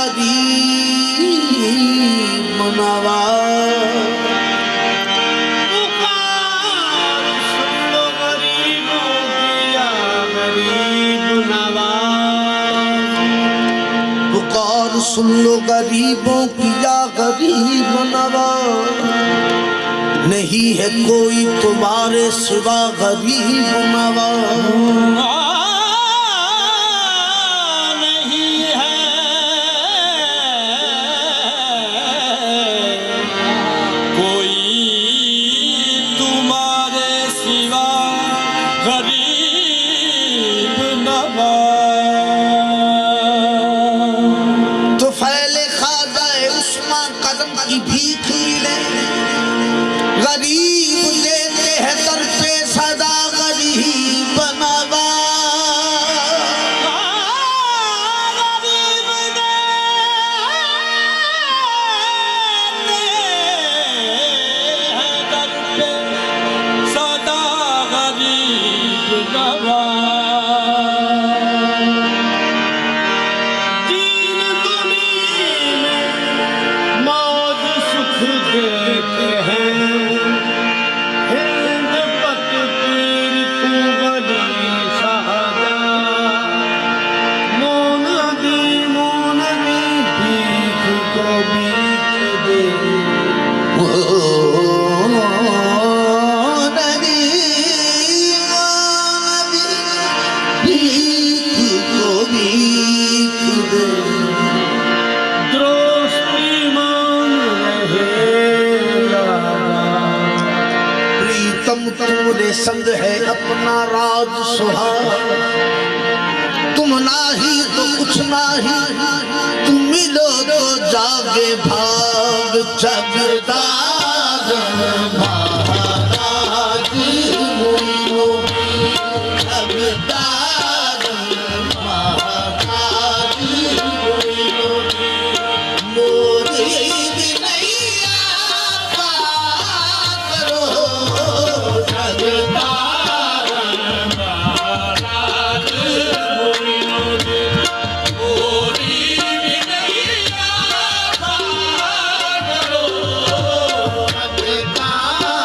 गरीब नवाज। पुकार सुन लो गरीबों की या गरीब नवाज। नहीं है कोई तुम्हारे सिवा गरीब नवाज। नहीं है कोई तुम्हारे सिवा गरीब नवाज। तो फैले ख्वाजा उस्मान कदम की भीख मिले। गरीब देते हैं दर पे सदा गरीब नवाज। गरीब देते हैं दर पे सदा गरीब नवाज। दीन दुनिया में मौज सुख देते हैं। हिंद पत पीर तू बड़ी शाहजा। मोन दी भीख को भीख दे। द्रोस्ती मान रहे प्रीतम तुम्हारे संग है अपना राज सुहाग। तुम नाही तो कुछ नाही, तुम मिलो तो जागे भाग। जगदार महाराज मोइनो, जगदार महाराज मोइनो। मोरी बिनैया पार करो। जगदार महाराज मोइनो दे। मोरी बिनैया पार करो। जगदार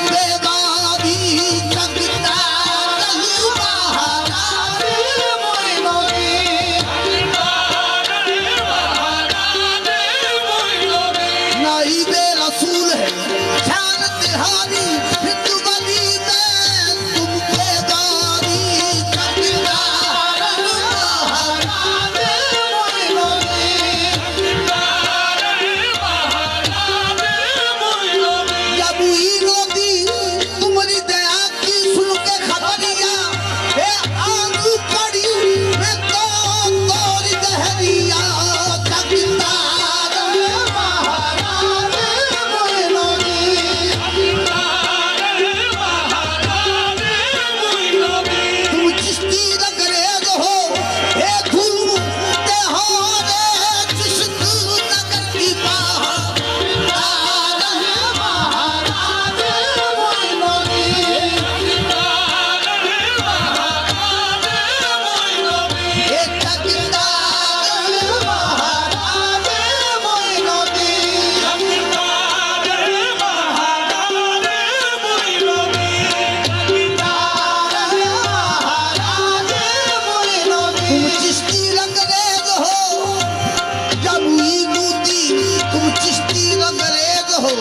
बेगारी जगता नहीं बे रसूल है शान तिहारी हिंदू गली में तुम बेगारी जगता जब ही नदी तुम्हारी दया की सुन के खबरिया हे आंधी पड़ी मैं तो तोरी दहरिया जगता तुम चिश्ती अंग्रेज हो हे धूम त्योहारे चिश्त नगर की तुम चिश्ती अंग्रेज हो जमुई नूती तुम चिश्ती अंग्रेज हो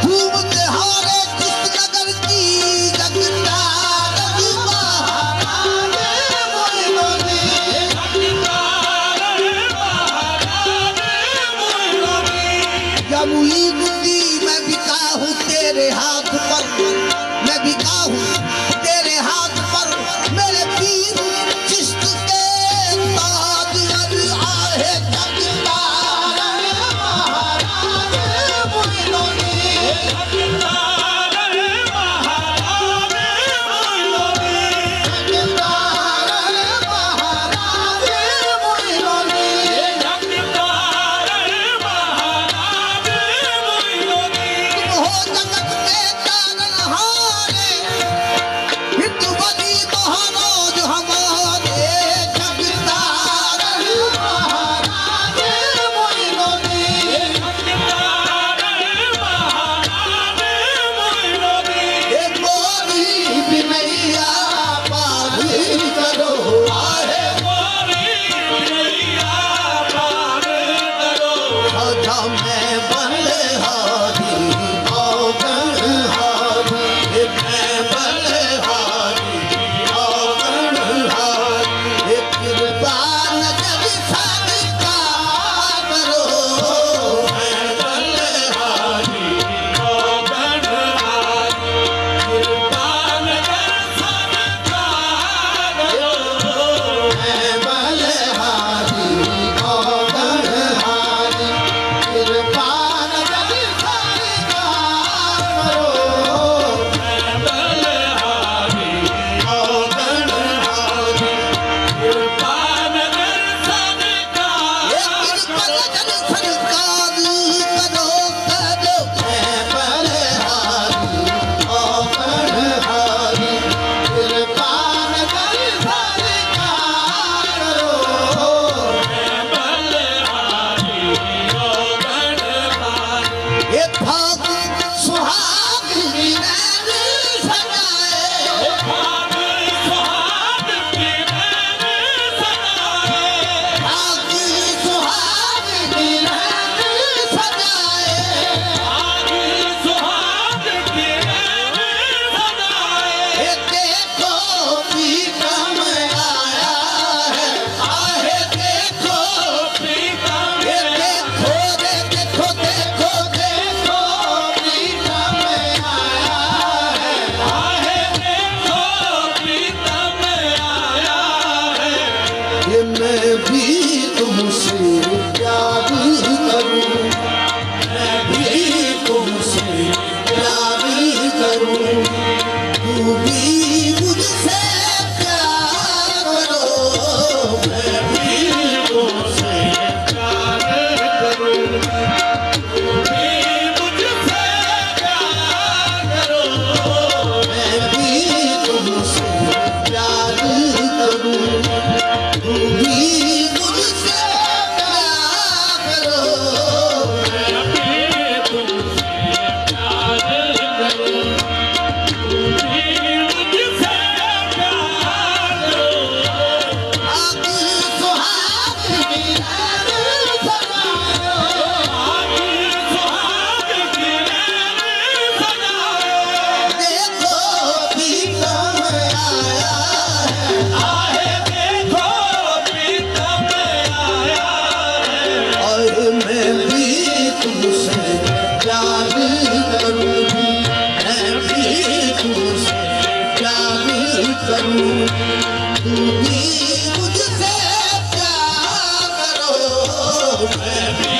धूम त्योहारे चिश्त नगर की जगता जमुई नूती मैं बिका हूँ तेरे हाथ पर मैं बिका हूँ तेरे हाथ पर मेरे पीर चिश्त के ताज आहे जगता तुम हो जगत के तारनहारे हिंदू तू भी मुझसे प्यार करो मैं भी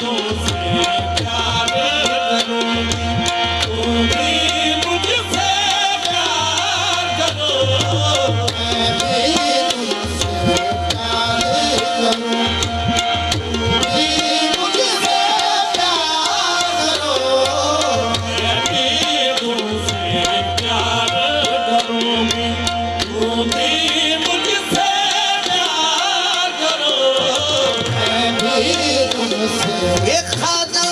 तुमसे प्यार करूंगी तुम भी मुझसे प्यार करो मैं भी तुमसे प्यार करूं तू भी मुझसे प्यार करो मैं भी तुमसे प्यार करूंगी तुम भी मुझसे प्यार करो एक खाजा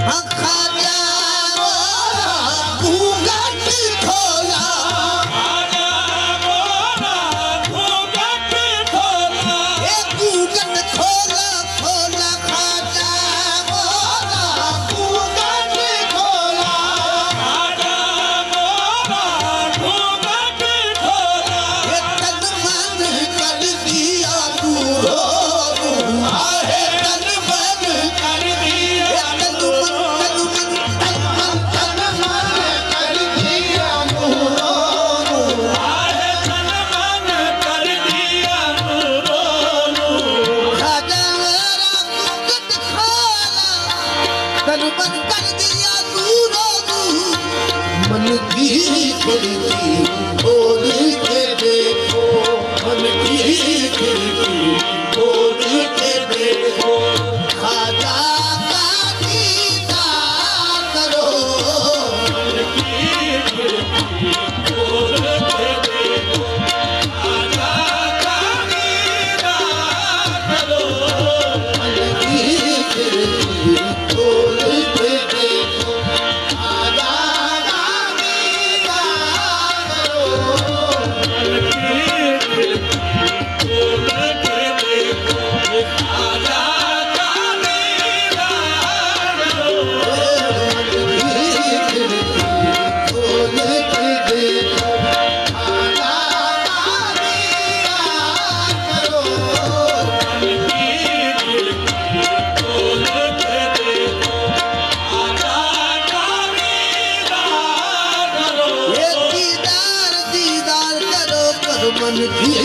हाँ खाजा घूंघट खोला आजा मोरा घूंघट खोला एक घूंघट खोला खोला खाजा घूंघट खोला आजा मोरा घूंघट खोला ये तन मन कर दिया तू रो आहे तन मन कर दिया ये तन मन कर दिया तू रो आहे तन मन कर दिया रो खाजा मेरा घूंघट खोला तन मन कर दिया तू रो मन की खिड़की खोल के देखो मन की खिड़की खोल के देखो खाजा का दीदार करो खोल के देखो आजा कागीरा करो मन की खिड़की खोल के देखो खाजा का दीदार करो खोल के देखो आजा कागीरा करो खोल के देखो आजा कागीरा करो दीदार दीदार करो पर मन की